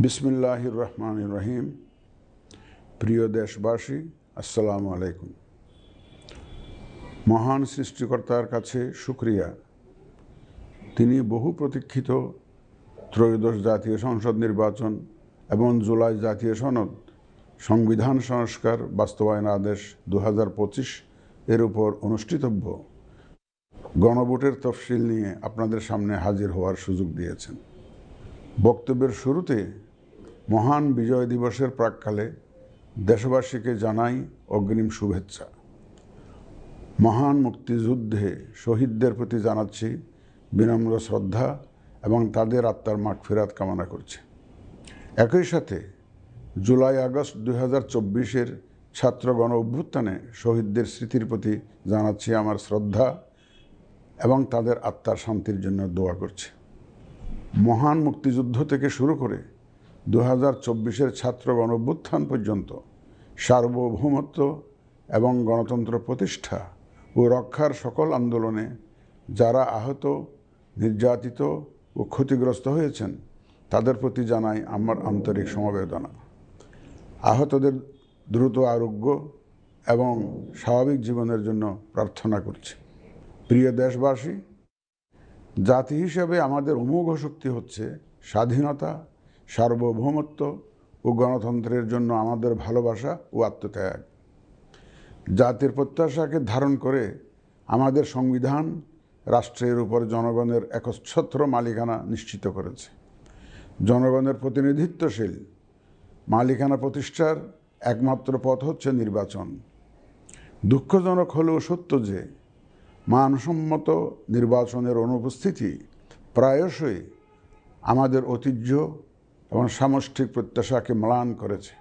বিসমিল্লাহির রহমানির রহিম। প্রিয় দেশবাসী, আসসালামু আলাইকুম। মহান সৃষ্টিকর্তার কাছে শুকরিয়া, তিনি বহু প্রতীক্ষিত ত্রয়োদশ জাতীয় সংসদ নির্বাচন এবং জুলাই জাতীয় সনদ সংবিধান সংস্কার বাস্তবায়ন আদেশ 2025 এর উপর অনুষ্ঠিতব্য গণভোটের তফসিল নিয়ে আপনাদের সামনে হাজির হওয়ার সুযোগ দিয়েছেন। বক্তব্যের শুরুতে মহান বিজয় দিবসের প্রাক্কালে দেশবাসীকে জানাই অগ্রিম শুভেচ্ছা। মহান মুক্তিযুদ্ধে শহীদদের প্রতি জানাচ্ছি বিনম্র শ্রদ্ধা এবং তাদের আত্মার মাগফিরাত কামনা করছি। একই সাথে জুলাই আগস্ট 2024-এর ছাত্র গণ অভ্যুত্থানে শহীদদের স্মৃতির প্রতি জানাচ্ছি আমার শ্রদ্ধা এবং তাদের আত্মার শান্তির জন্য দোয়া করছি। মহান মুক্তিযুদ্ধ থেকে শুরু করে 2024-এর ছাত্র গণ অভ্যুত্থান পর্যন্ত সার্বভৌমত্ব এবং গণতন্ত্র প্রতিষ্ঠা ও রক্ষার সকল আন্দোলনে যারা আহত, নির্যাতিত ও ক্ষতিগ্রস্ত হয়েছেন তাদের প্রতি জানাই আমার আন্তরিক সমবেদনা। আহতদের দ্রুত আরোগ্য এবং স্বাভাবিক জীবনের জন্য প্রার্থনা করছি। প্রিয় দেশবাসী, জাতি হিসেবে আমাদের অমোঘ শক্তি হচ্ছে স্বাধীনতা, সার্বভৌমত্ব ও গণতন্ত্রের জন্য আমাদের ভালোবাসা ও আত্মত্যাগ। জাতির প্রত্যাশাকে ধারণ করে আমাদের সংবিধান রাষ্ট্রের উপর জনগণের একচ্ছত্র মালিকানা নিশ্চিত করেছে। জনগণের প্রতিনিধিত্বশীল মালিকানা প্রতিষ্ঠার একমাত্র পথ হচ্ছে নির্বাচন। দুঃখজনক হলেও সত্য যে মানসম্মত নির্বাচনের অনুপস্থিতি প্রায়শই আমাদের ঐতিহ্য এবং সামষ্টিক প্রত্যাশাকে ম্লান করেছে।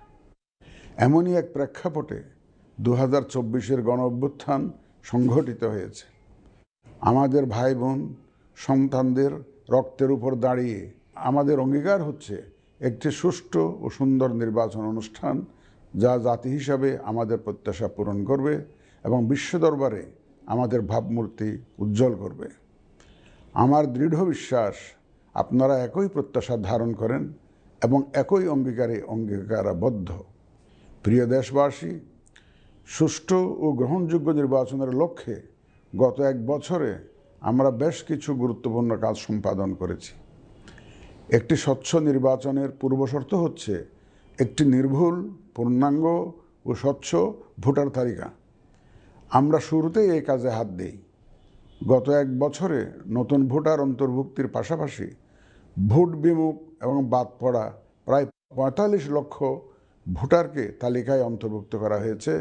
এমনই এক প্রেক্ষাপটে 2024-এর গণ অভ্যুত্থান সংঘটিত হয়েছে। আমাদের ভাই বোন সন্তানদের রক্তের উপর দাঁড়িয়ে আমাদের অঙ্গীকার হচ্ছে একটি সুষ্ঠু ও সুন্দর নির্বাচন অনুষ্ঠান, যা জাতি হিসাবে আমাদের প্রত্যাশা পূরণ করবে এবং বিশ্ব দরবারে আমাদের ভাবমূর্তি উজ্জ্বল করবে। আমার দৃঢ় বিশ্বাস আপনারা একই প্রত্যাশা ধারণ করেন এবং একই অঙ্গীকারাবদ্ধ। প্রিয় দেশবাসী, সুষ্ঠু ও গ্রহণযোগ্য নির্বাচনের লক্ষ্যে গত এক বছরে আমরা বেশ কিছু গুরুত্বপূর্ণ কাজ সম্পাদন করেছি। একটি স্বচ্ছ নির্বাচনের পূর্বশর্ত হচ্ছে একটি নির্ভুল, পূর্ণাঙ্গ ও স্বচ্ছ ভোটার তালিকা। আমরা শুরুতেই এই কাজে হাত দিই। গত এক বছরে নতুন ভোটার অন্তর্ভুক্তির পাশাপাশি ভোট বিমুখ এবং বাদ পড়া প্রায় 45 লক্ষ ভোটারকে তালিকায় অন্তর্ভুক্ত করা হয়েছে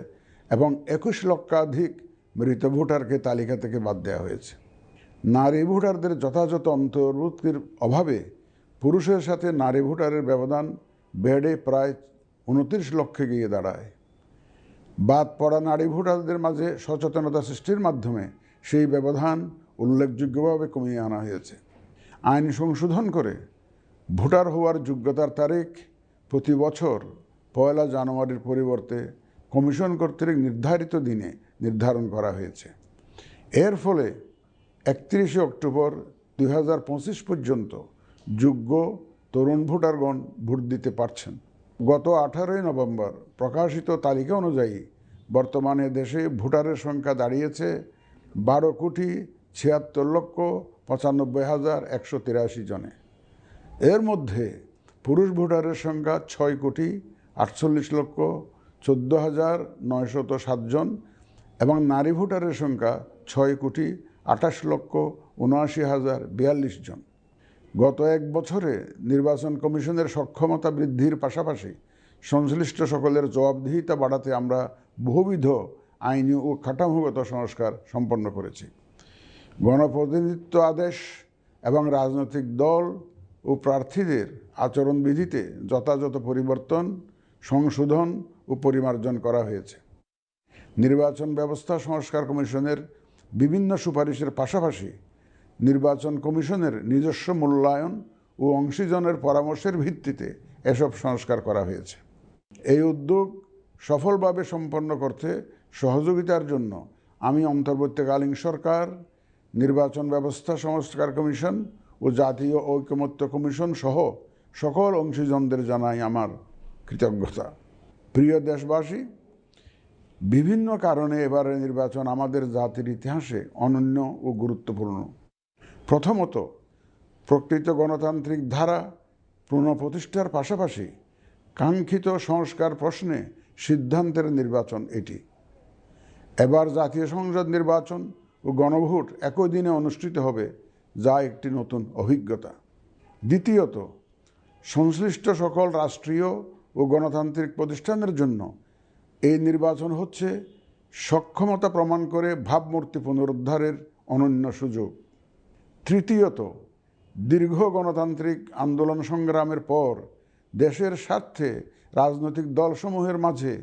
এবং 21 লক্ষাধিক মৃত ভোটারকে তালিকা থেকে বাদ দেওয়া হয়েছে। নারী ভোটারদের যথাযথ অন্তর্ভুক্তির অভাবে পুরুষের সাথে নারী ভোটারের ব্যবধান বেড়ে প্রায় 29 লক্ষে গিয়ে দাঁড়ায়। বাদ পড়া নারী ভোটারদের মাঝে সচেতনতা সৃষ্টির মাধ্যমে সেই ব্যবধান উল্লেখযোগ্যভাবে কমিয়ে আনা হয়েছে। আইন সংশোধন করে ভোটার হওয়ার যোগ্যতার তারিখ প্রতি বছর 1 জানুয়ারির পরিবর্তে কমিশন কর্তৃক নির্ধারিত দিনে নির্ধারণ করা হয়েছে। এর ফলে 31 অক্টোবর 2025 পর্যন্ত যোগ্য তরুণ ভোটারগণ ভোট দিতে পারছেন। গত 18 নভেম্বর প্রকাশিত তালিকা অনুযায়ী বর্তমানে দেশে ভোটারের সংখ্যা দাঁড়িয়েছে 12,76,95,183 জনে। এর মধ্যে পুরুষ ভোটারের সংখ্যা 6,48,14,907 জন এবং নারী ভোটারের সংখ্যা 6,28,79,042 জন। গত এক বছরে নির্বাচন কমিশনের সক্ষমতা বৃদ্ধির পাশাপাশি সংশ্লিষ্ট সকলের জবাবদিহিতা বাড়াতে আমরা বহুবিধ আইনি ও কাঠামোগত সংস্কার সম্পন্ন করেছি। গণপ্রতিনিধিত্ব আদেশ এবং রাজনৈতিক দল ও প্রার্থীদের আচরণবিধিতে যথাযথ পরিবর্তন, সংশোধন ও পরিমার্জন করা হয়েছে। নির্বাচন ব্যবস্থা সংস্কার কমিশনের বিভিন্ন সুপারিশের পাশাপাশি নির্বাচন কমিশনের নিজস্ব মূল্যায়ন ও অংশীজনের পরামর্শের ভিত্তিতে এসব সংস্কার করা হয়েছে। এই উদ্যোগ সফলভাবে সম্পন্ন করতে সহযোগিতার জন্য আমি অন্তর্বর্তীকালীন সরকার, নির্বাচন ব্যবস্থা সংস্কার কমিশন ও জাতীয় ঐকমত্য কমিশন সহ সকল অংশীজনদের জানাই আমার কৃতজ্ঞতা। প্রিয় দেশবাসী, বিভিন্ন কারণে এবারের নির্বাচন আমাদের জাতির ইতিহাসে অনন্য ও গুরুত্বপূর্ণ। প্রথমত, প্রকৃত গণতান্ত্রিক ধারা পুনঃপ্রতিষ্ঠার পাশাপাশি কাঙ্ক্ষিত সংস্কার প্রশ্নে সিদ্ধান্তের নির্বাচন এটি। এবার জাতীয় সংসদ নির্বাচন ও গণভোট একই দিনে অনুষ্ঠিত হবে, যা একটি নতুন অভিজ্ঞতা। দ্বিতীয়ত, সংশ্লিষ্ট সকল রাষ্ট্রীয় ও গণতান্ত্রিক প্রতিষ্ঠানের জন্য এই নির্বাচন হচ্ছে সক্ষমতা প্রমাণ করে ভাবমূর্তি পুনরুদ্ধারের অনন্য সুযোগ। তৃতীয়ত, দীর্ঘ গণতান্ত্রিক আন্দোলন সংগ্রামের পর দেশের স্বার্থে রাজনৈতিক দলসমূহের মাঝে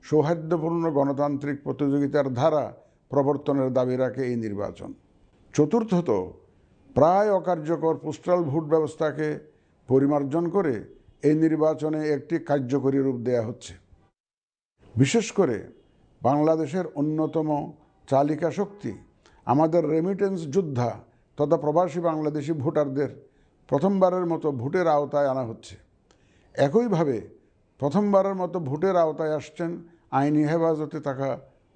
সৌহার্দ্যপূর্ণ গণতান্ত্রিক প্রতিযোগিতার ধারা প্রবর্তনের দাবি রাখে এই নির্বাচন। চতুর্থত, প্রায় অকার্যকর পোস্টাল ভোট ব্যবস্থাকে পরিমার্জন করে এই নির্বাচনে একটি কার্যকরী রূপ দেয়া হচ্ছে। বিশেষ করে বাংলাদেশের অন্যতম চালিকা শক্তি আমাদের রেমিটেন্স যোদ্ধা তথা প্রবাসী বাংলাদেশি ভোটারদের প্রথমবারের মতো ভোটের আওতায় আনা হচ্ছে। একইভাবে প্রথমবারের মতো ভোটের আওতায় আসছেন আইনি হেফাজতে থাকা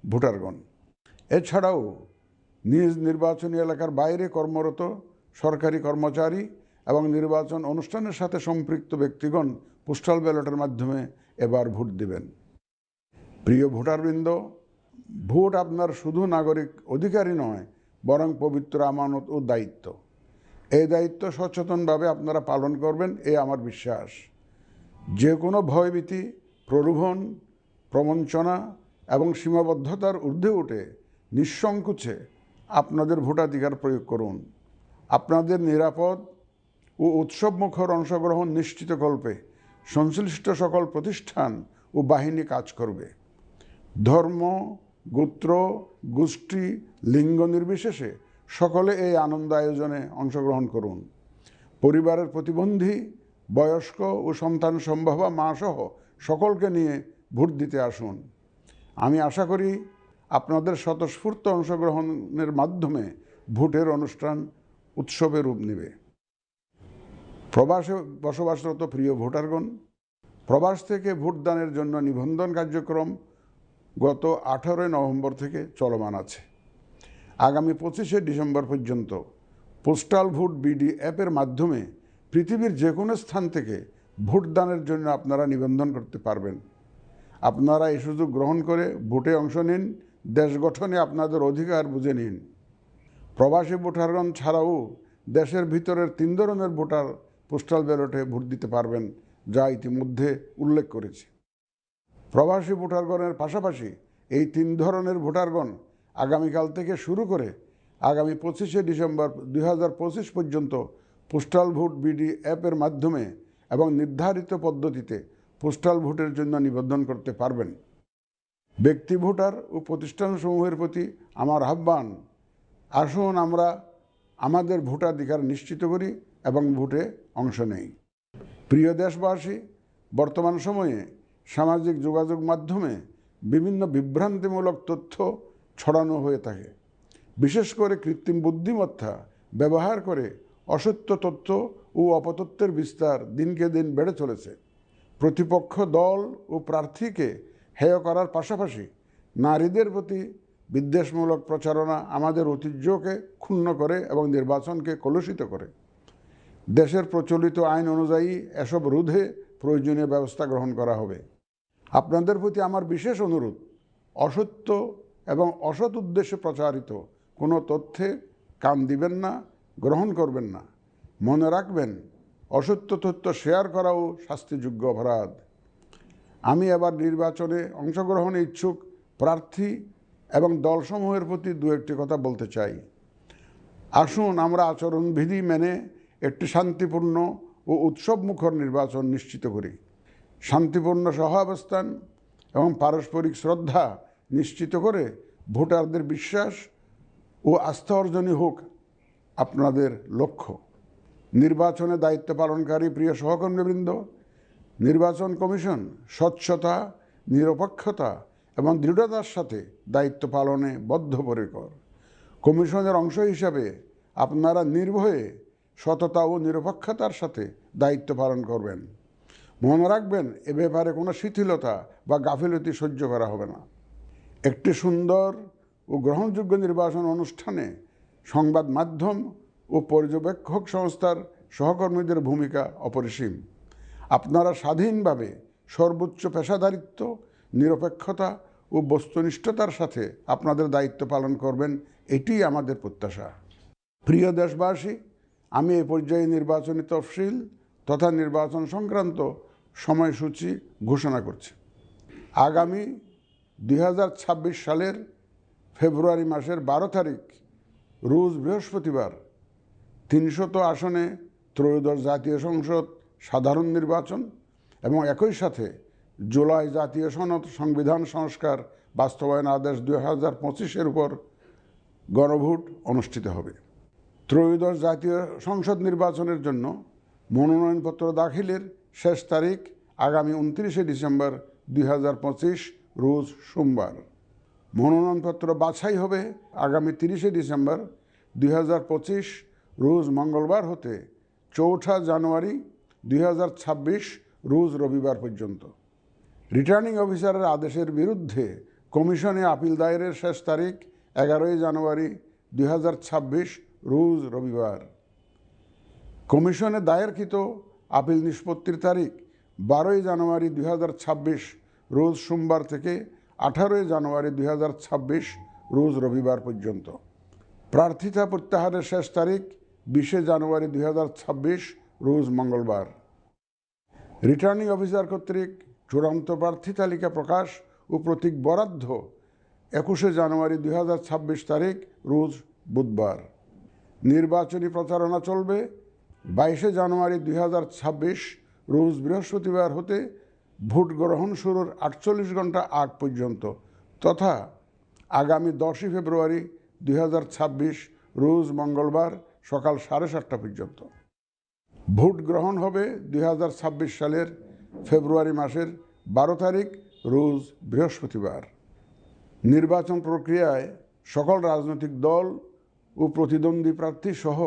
ভোটারগণ। এছাড়াও নিজ নির্বাচনী এলাকার বাইরে কর্মরত সরকারি কর্মচারী এবং নির্বাচন অনুষ্ঠানের সাথে সম্পৃক্ত ব্যক্তিগণ পোস্টাল ব্যালটের মাধ্যমে এবার ভোট দেবেন। প্রিয় ভোটারবৃন্দ, ভোট আপনার শুধু নাগরিক অধিকারই নয়, বরং পবিত্র আমানত ও দায়িত্ব। এই দায়িত্ব সচেতনভাবে আপনারা পালন করবেন, আমার বিশ্বাস। যে কোনো ভয়ভীতি, প্রলোভন, প্রবঞ্চনা এবং সীমাবদ্ধতার ঊর্ধ্বে উঠে নিঃসংকোচে আপনাদের ভোটাধিকার প্রয়োগ করুন। আপনাদের নিরাপদ ও উৎসবমুখর অংশগ্রহণ নিশ্চিতকল্পে সংশ্লিষ্ট সকল প্রতিষ্ঠান ও বাহিনী কাজ করবে। ধর্ম, গোত্র, গোষ্ঠী, লিঙ্গ নির্বিশেষে সকলে এই আনন্দ আয়োজনে অংশগ্রহণ করুন। পরিবারের প্রতিবন্ধী, বয়স্ক ও সন্তান সম্ভবা মা সহ সকলকে নিয়ে ভোট দিতে আসুন। আমি আশা করি আপনাদের স্বতঃস্ফূর্ত অংশগ্রহণের মাধ্যমে ভোটের অনুষ্ঠান উৎসবে রূপ নেবে। প্রবাসে বসবাসরত প্রিয় ভোটারগণ, প্রবাস থেকে ভোটদানের জন্য নিবন্ধন কার্যক্রম গত 18 নভেম্বর থেকে চলমান আছে। আগামী 25 ডিসেম্বর পর্যন্ত পোস্টাল ভোট বিডি অ্যাপের মাধ্যমে পৃথিবীর যে কোনো স্থান থেকে ভোটদানের জন্য আপনারা নিবন্ধন করতে পারবেন। আপনারা এই সুযোগ গ্রহণ করে ভোটে অংশ নিন, দেশ গঠনে আপনাদের অধিকার বুঝে নিন। প্রবাসী ভোটারগণ ছাড়াও দেশের ভিতরের 3 ধরনের ভোটার পোস্টাল ব্যালটে ভোট দিতে পারবেন, যা ইতিমধ্যে উল্লেখ করেছি। প্রবাসী ভোটারগণের পাশাপাশি এই 3 ধরনের ভোটারগণ আগামীকাল থেকে শুরু করে আগামী 25 ডিসেম্বর 2025 পর্যন্ত পোস্টাল ভোট বিডি অ্যাপের মাধ্যমে এবং নির্ধারিত পদ্ধতিতে পোস্টাল ভোটের জন্য নিবন্ধন করতে পারবেন। ব্যক্তি ভোটার ও প্রতিষ্ঠানসমূহের প্রতি আমার আহ্বান, আসুন আমরা আমাদের ভোটাধিকার নিশ্চিত করি এবং ভোটে অংশ নেই। প্রিয় দেশবাসী, বর্তমান সময়ে সামাজিক যোগাযোগ মাধ্যমে বিভিন্ন বিভ্রান্তিমূলক তথ্য ছড়ানো হয়ে থাকে। বিশেষ করে কৃত্রিম বুদ্ধিমত্তা ব্যবহার করে অসত্য তথ্য ও অপতথ্যের বিস্তার দিনকে দিন বেড়ে চলেছে। প্রতিপক্ষ দল ও প্রার্থীকে হেয় করার পাশাপাশি নারীদের প্রতি বিদ্বেষমূলক প্রচারণা আমাদের ঐতিহ্যকে ক্ষুণ্ণ করে এবং নির্বাচনকে কলুষিত করে। দেশের প্রচলিত আইন অনুযায়ী এসব রোধে প্রয়োজনীয় ব্যবস্থা গ্রহণ করা হবে। আপনাদের প্রতি আমার বিশেষ অনুরোধ, অসত্য এবং অসৎ উদ্দেশ্যে প্রচারিত কোনো তথ্যে কান দিবেন না, গ্রহণ করবেন না। মনে রাখবেন, অসত্য তথ্য শেয়ার করাও শাস্তিযোগ্য অপরাধ। আমি এবার নির্বাচনে অংশগ্রহণে ইচ্ছুক প্রার্থী এবং দলসমূহের প্রতি 2-1টি কথা বলতে চাই। আসুন আমরা আচরণবিধি মেনে একটি শান্তিপূর্ণ ও উৎসবমুখর নির্বাচন নিশ্চিত করি। শান্তিপূর্ণ সহাবস্থান এবং পারস্পরিক শ্রদ্ধা নিশ্চিত করে ভোটারদের বিশ্বাস ও আস্থা অর্জনই হোক আপনাদের লক্ষ্য। নির্বাচনে দায়িত্ব পালনকারী প্রিয় সহকর্মীবৃন্দ, নির্বাচন কমিশন স্বচ্ছতা, নিরপেক্ষতা এবং দৃঢ়তার সাথে দায়িত্ব পালনে বদ্ধপরিকর। কমিশনের অংশ হিসাবে আপনারা নির্ভয়ে সততা ও নিরপেক্ষতার সাথে দায়িত্ব পালন করবেন। মনে রাখবেন, এ ব্যাপারে কোনো শিথিলতা বা গাফিলতি সহ্য করা হবে না। একটি সুন্দর ও গ্রহণযোগ্য নির্বাচন অনুষ্ঠানে সংবাদ মাধ্যম ও পর্যবেক্ষক সংস্থার সহকর্মীদের ভূমিকা অপরিসীম। আপনারা স্বাধীনভাবে সর্বোচ্চ পেশাদারিত্ব, নিরপেক্ষতা ও বস্তুনিষ্ঠতার সাথে আপনাদের দায়িত্ব পালন করবেন, এটিই আমাদের প্রত্যাশা। প্রিয় দেশবাসী, আমি এ পর্যায়ে নির্বাচনী তফসিল তথা নির্বাচন সংক্রান্ত সময়সূচি ঘোষণা করছি। আগামী 2026 সালের ফেব্রুয়ারি মাসের 12 তারিখ রোজ বৃহস্পতিবার 300 আসনে ত্রয়োদশ জাতীয় সংসদ সাধারণ নির্বাচন এবং একই সাথে জুলাই জাতীয় সনদ সংবিধান সংস্কার বাস্তবায়ন আদেশ 2025-এর উপর গণভোট অনুষ্ঠিত হবে। ত্রয়োদশ জাতীয় সংসদ নির্বাচনের জন্য মনোনয়নপত্র দাখিলের শেষ তারিখ আগামী 29 ডিসেম্বর 2025 রোজ সোমবার। মনোনয়নপত্র বাছাই হবে আগামী 30 ডিসেম্বর 2025 রোজ মঙ্গলবার হতে 4 জানুয়ারি 2026 রোজ রবিবার পর্যন্ত। রিটার্নিং অফিসারের আদেশের বিরুদ্ধে কমিশনে আপিল দায়েরের শেষ তারিখ 11 জানুয়ারি 2026 রোজ রবিবার। কমিশনে দায়েরকৃত আপিল নিষ্পত্তির তারিখ 12 জানুয়ারি 2026 রোজ সোমবার থেকে 18 জানুয়ারি 2026 রোজ রবিবার পর্যন্ত। প্রার্থিতা প্রত্যাহারের শেষ তারিখ 20 জানুয়ারি 2026 রোজ মঙ্গলবার। রিটার্নিং অফিসার কর্তৃক চূড়ান্ত প্রার্থী তালিকা প্রকাশ ও প্রতীক বরাদ্দ 21 জানুয়ারি 2026 তারিখ রোজ বুধবার। নির্বাচনী প্রচারণা চলবে 22 জানুয়ারি 2026 রোজ বৃহস্পতিবার হতে ভোট গ্রহণ শুরুর 48 ঘন্টা আগ পর্যন্ত তথা আগামী 10 ফেব্রুয়ারি 2026 রোজ মঙ্গলবার সকাল 7:30 পর্যন্ত। ভোট গ্রহণ হবে 2026 সালের ফেব্রুয়ারি মাসের 12 তারিখ রোজ বৃহস্পতিবার। নির্বাচন প্রক্রিয়ায় সকল রাজনৈতিক দল ও প্রতিদ্বন্দ্বী প্রার্থী সহ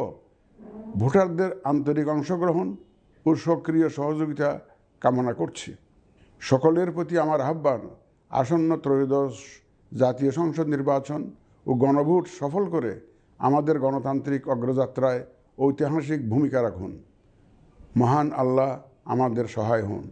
ভোটারদের আন্তরিক অংশগ্রহণ ও সক্রিয় সহযোগিতা কামনা করছি। সকলের প্রতি আমার আহ্বান, আসন্ন ত্রয়োদশ জাতীয় সংসদ নির্বাচন ও গণভোট সফল করে আমাদের গণতান্ত্রিক অগ্রযাত্রায় ঐতিহাসিক ভূমিকা রাখুন। মহান আল্লাহ আমাদের সহায় হন।